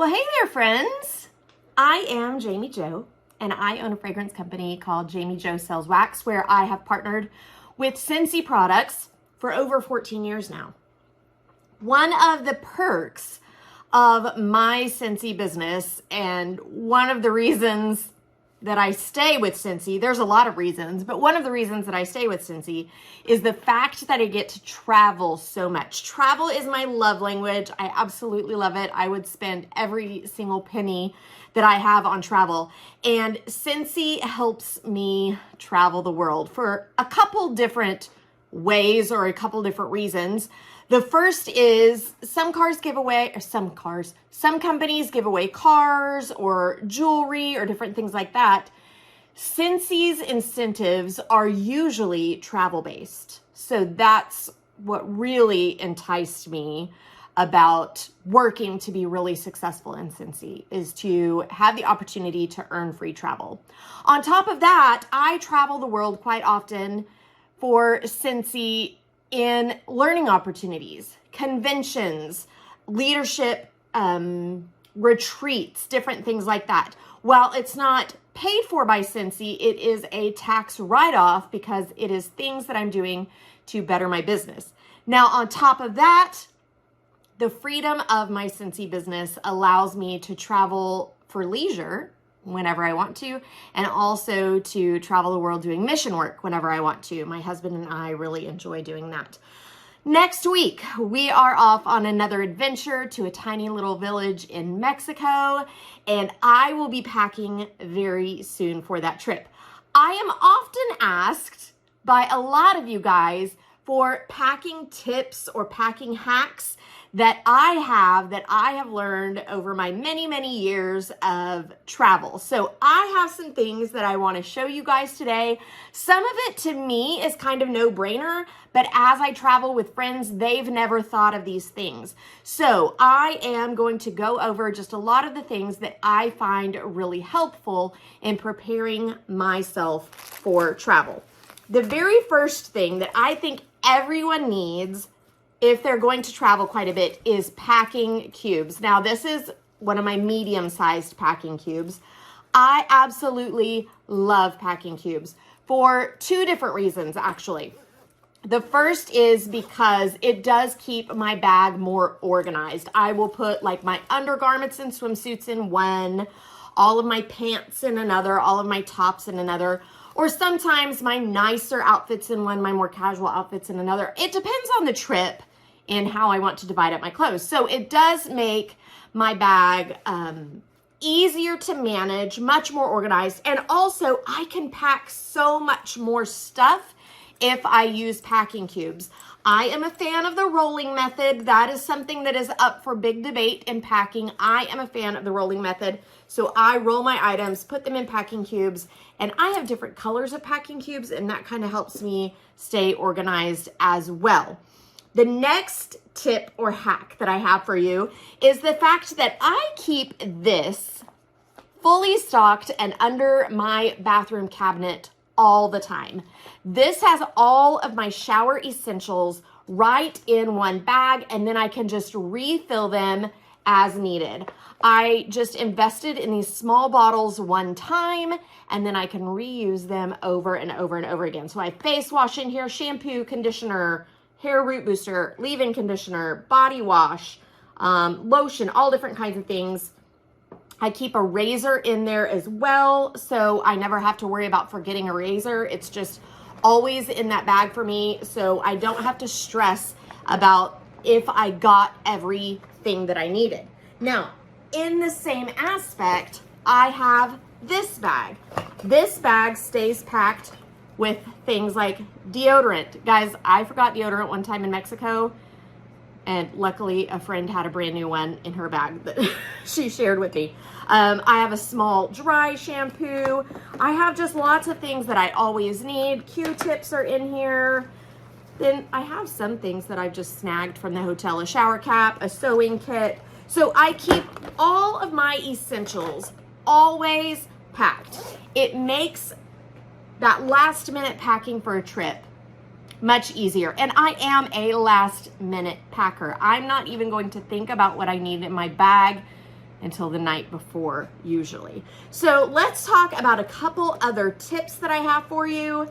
Well, hey there, friends. I am Jami Jo, and I own a fragrance company called Jami Jo Sells Wax, where I have partnered with Scentsy products for over 14 years now. One of the perks of my Scentsy business, and one of the reasons that I stay with Scentsy, there's a lot of reasons, but one of the reasons that I stay with Scentsy is the fact that I get to travel so much. Travel is my love language. I absolutely love it. I would spend every single penny that I have on travel. And Scentsy helps me travel the world for a couple different ways or a couple different reasons. The first is some companies give away cars or jewelry or different things like that. Scentsy's incentives are usually travel-based. So that's what really enticed me about working to be really successful in Scentsy, is to have the opportunity to earn free travel. On top of that, I travel the world quite often for Scentsy in learning opportunities, conventions, leadership retreats, different things like that. While it's not paid for by Scentsy, it is a tax write-off because it is things that I'm doing to better my business. Now, on top of that, the freedom of my Scentsy business allows me to travel for leisure whenever I want to, and also to travel the world doing mission work whenever I want to. My husband and I really enjoy doing that. Next week, we are off on another adventure to a tiny little village in Mexico, and I will be packing very soon for that trip. I am often asked by a lot of you guys for packing tips or packing hacks that I have learned over my many years of travel. So I have some things that I want to show you guys today. Some of it to me is kind of no-brainer, but as I travel with friends, they've never thought of these things. So I am going to go over just a lot of the things that I find really helpful in preparing myself for travel. The very first thing that I think everyone needs if they're going to travel quite a bit is packing cubes. Now, this is one of my medium-sized packing cubes. I absolutely love packing cubes for two different reasons, actually. The first is because it does keep my bag more organized. I will put like my undergarments and swimsuits in one, all of my pants in another, all of my tops in another, or sometimes my nicer outfits in one, my more casual outfits in another. It depends on the trip and how I want to divide up my clothes. So it does make my bag easier to manage, much more organized. And also I can pack so much more stuff if I use packing cubes. I am a fan of the rolling method. That is something that is up for big debate in packing. I am a fan of the rolling method. So I roll my items, put them in packing cubes, and I have different colors of packing cubes, and that kind of helps me stay organized as well. The next tip or hack that I have for you is the fact that I keep this fully stocked and under my bathroom cabinet all the time. This has all of my shower essentials right in one bag, and then I can just refill them as needed. I just invested in these small bottles one time, and then I can reuse them over and over and over again. So I have face wash in here, shampoo, conditioner, hair root booster, leave-in conditioner, body wash, lotion, all different kinds of things. I keep a razor in there as well, so I never have to worry about forgetting a razor. It's just always in that bag for me, so I don't have to stress about if I got everything that I needed. Now, in the same aspect, I have this bag. This bag stays packed with things like deodorant. Guys, I forgot deodorant one time in Mexico, and luckily a friend had a brand new one in her bag that she shared with me. I have a small dry shampoo. I have just lots of things that I always need. Q-tips are in here. Then I have some things that I've just snagged from the hotel, a shower cap, a sewing kit. So I keep all of my essentials always packed. It makes that last minute packing for a trip much easier. And I am a last minute packer. I'm not even going to think about what I need in my bag until the night before usually. So let's talk about a couple other tips that I have for you.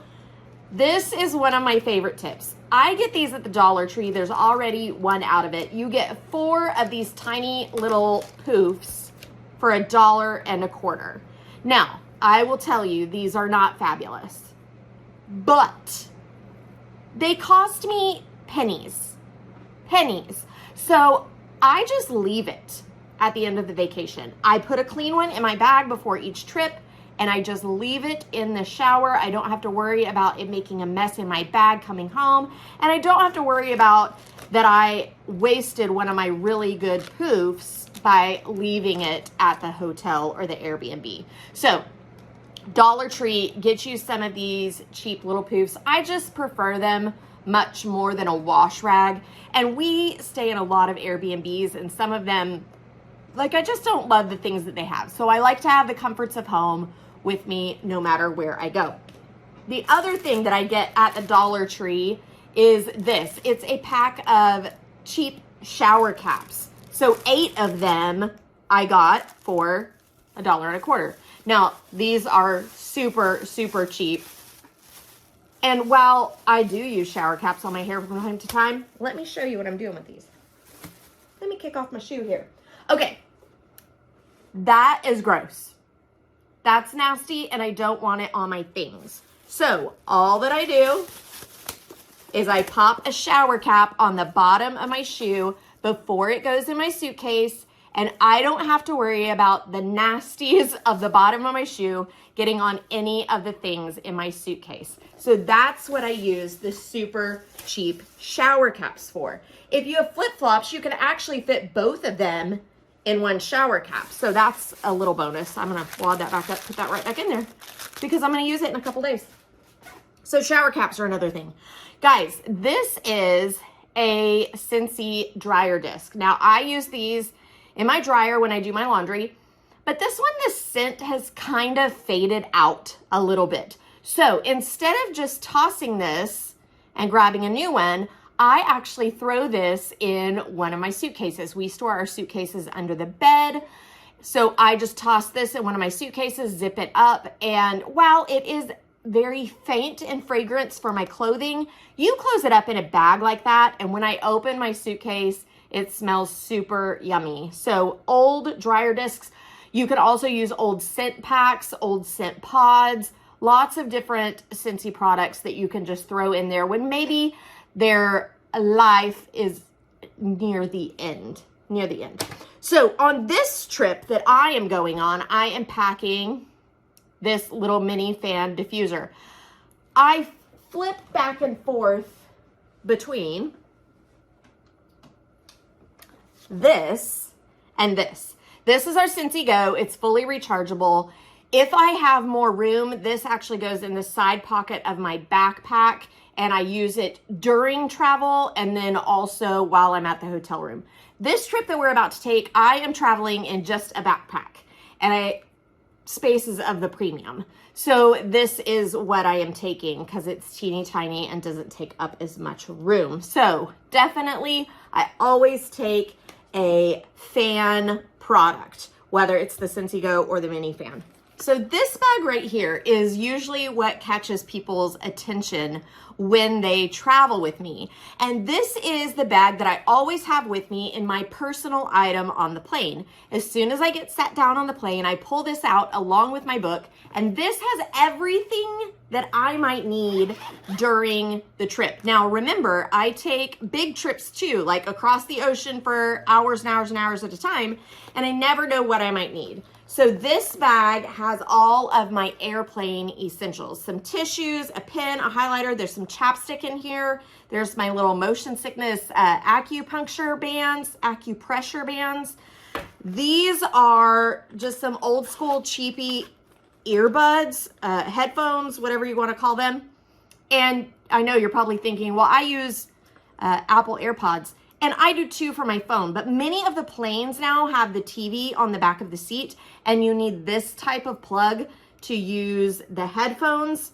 This is one of my favorite tips. I get these at the Dollar Tree. There's already one out of it. You get 4 of these tiny little poofs for $1.25. Now, I will tell you, these are not fabulous, but they cost me pennies. So I just leave it at the end of the vacation. I put a clean one in my bag before each trip, and I just leave it in the shower. I don't have to worry about it making a mess in my bag coming home, and I don't have to worry about that I wasted one of my really good poofs by leaving it at the hotel or the Airbnb. So Dollar Tree, get you some of these cheap little poofs. I just prefer them much more than a wash rag. And we stay in a lot of Airbnbs, and some of them, like, I just don't love the things that they have. So I like to have the comforts of home with me no matter where I go. The other thing that I get at the Dollar Tree is this. It's a pack of cheap shower caps. So 8 of them I got for $1.25. Now, these are super, super cheap. And while I do use shower caps on my hair from time to time, let me show you what I'm doing with these. Let me kick off my shoe here. Okay, that is gross. That's nasty, and I don't want it on my things. So all that I do is I pop a shower cap on the bottom of my shoe before it goes in my suitcase, and I don't have to worry about the nasties of the bottom of my shoe getting on any of the things in my suitcase. So that's what I use the super cheap shower caps for. If you have flip-flops, you can actually fit both of them in one shower cap. So that's a little bonus. I'm gonna wad that back up, put that right back in there, because I'm gonna use it in a couple days. So shower caps are another thing. Guys, this is a Scentsy dryer disc. Now, I use these in my dryer when I do my laundry, but this one, the scent has kind of faded out a little bit. So instead of just tossing this and grabbing a new one, I actually throw this in one of my suitcases. We store our suitcases under the bed. So I just toss this in one of my suitcases, zip it up, and while it is very faint in fragrance for my clothing, you close it up in a bag like that, and when I open my suitcase, it smells super yummy. So old dryer discs. You could also use old scent packs, old scent pods, lots of different Scentsy products that you can just throw in there when maybe their life is near the end. So on this trip that I am going on, I am packing this little mini fan diffuser. I flip back and forth between this and this. This is our Scentsy Go. It's fully rechargeable. If I have more room, this actually goes in the side pocket of my backpack, and I use it during travel and then also while I'm at the hotel room. This trip that we're about to take, I am traveling in just a backpack, and spaces of the premium. So this is what I am taking because it's teeny tiny and doesn't take up as much room. So definitely, I always take a fan product, whether it's the Scentsy Go or the mini fan. So this bag right here is usually what catches people's attention when they travel with me. And this is the bag that I always have with me in my personal item on the plane. As soon as I get sat down on the plane, I pull this out along with my book, and this has everything that I might need during the trip. Now, remember, I take big trips too, like across the ocean for hours and hours and hours at a time, and I never know what I might need. So this bag has all of my airplane essentials, some tissues, a pen, a highlighter. There's some chapstick in here. There's my little motion sickness acupressure bands. These are just some old school cheapy earbuds, headphones, whatever you want to call them. And I know you're probably thinking, well, I use Apple AirPods. And I do too for my phone, but many of the planes now have the TV on the back of the seat, and you need this type of plug to use the headphones.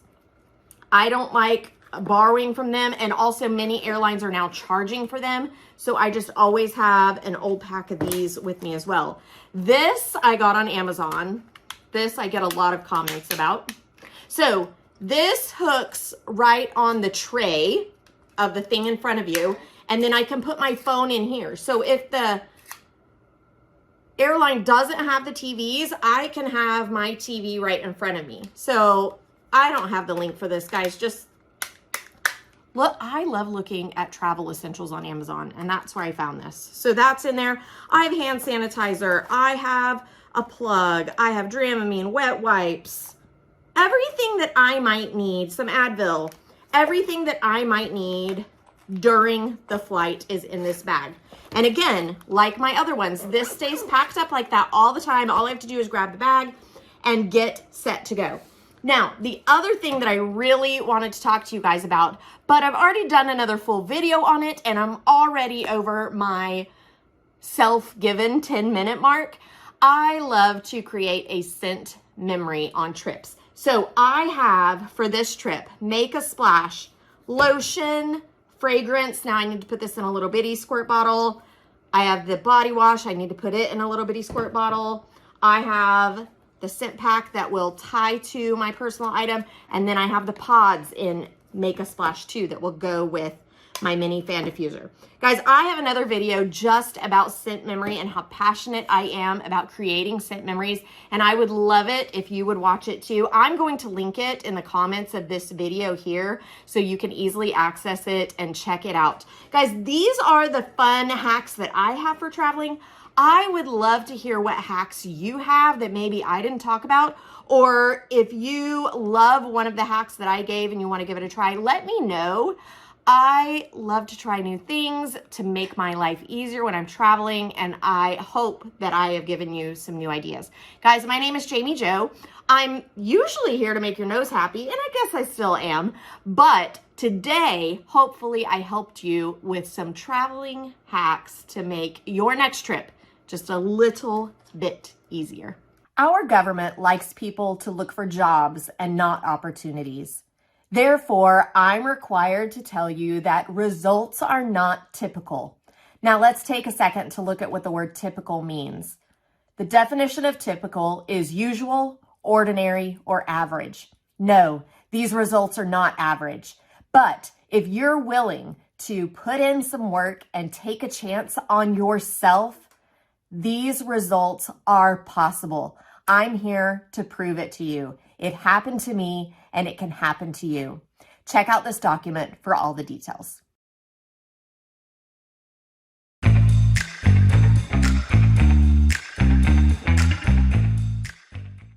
I don't like borrowing from them, and also many airlines are now charging for them. So I just always have an old pack of these with me as well. This I got on Amazon. This I get a lot of comments about. So this hooks right on the tray of the thing in front of you, and then I can put my phone in here. So if the airline doesn't have the TVs, I can have my TV right in front of me. So I don't have the link for this, guys. Just look, I love looking at travel essentials on Amazon, and that's where I found this. So that's in there. I have hand sanitizer. I have a plug. I have Dramamine, wet wipes, everything that I might need, some Advil, everything that I might need during the flight is in this bag. And again, like my other ones, this stays packed up like that all the time. All I have to do is grab the bag and get set to go. Now, the other thing that I really wanted to talk to you guys about, but I've already done another full video on it, and I'm already over my self-given 10-minute mark. I love to create a scent memory on trips. So I have, for this trip, Make a Splash, lotion, fragrance. Now I need to put this in a little bitty squirt bottle. I have the body wash. I need to put it in a little bitty squirt bottle. I have the scent pack that will tie to my personal item. And then I have the pods in Make a Splash too that will go with my mini fan diffuser. Guys, I have another video just about scent memory and how passionate I am about creating scent memories, and I would love it if you would watch it too. I'm going to link it in the comments of this video here so you can easily access it and check it out. Guys, these are the fun hacks that I have for traveling. I would love to hear what hacks you have that maybe I didn't talk about, or if you love one of the hacks that I gave and you want to give it a try, let me know. I love to try new things to make my life easier when I'm traveling, and I hope that I have given you some new ideas. Guys, my name is Jami Jo. I'm usually here to make your nose happy, and I guess I still am, but today, hopefully I helped you with some traveling hacks to make your next trip just a little bit easier. Our government likes people to look for jobs and not opportunities. Therefore, I'm required to tell you that results are not typical. Now, let's take a second to look at what the word typical means. The definition of typical is usual, ordinary, or average. No, these results are not average. But if you're willing to put in some work and take a chance on yourself, these results are possible. I'm here to prove it to you. It happened to me, and it can happen to you. Check out this document for all the details.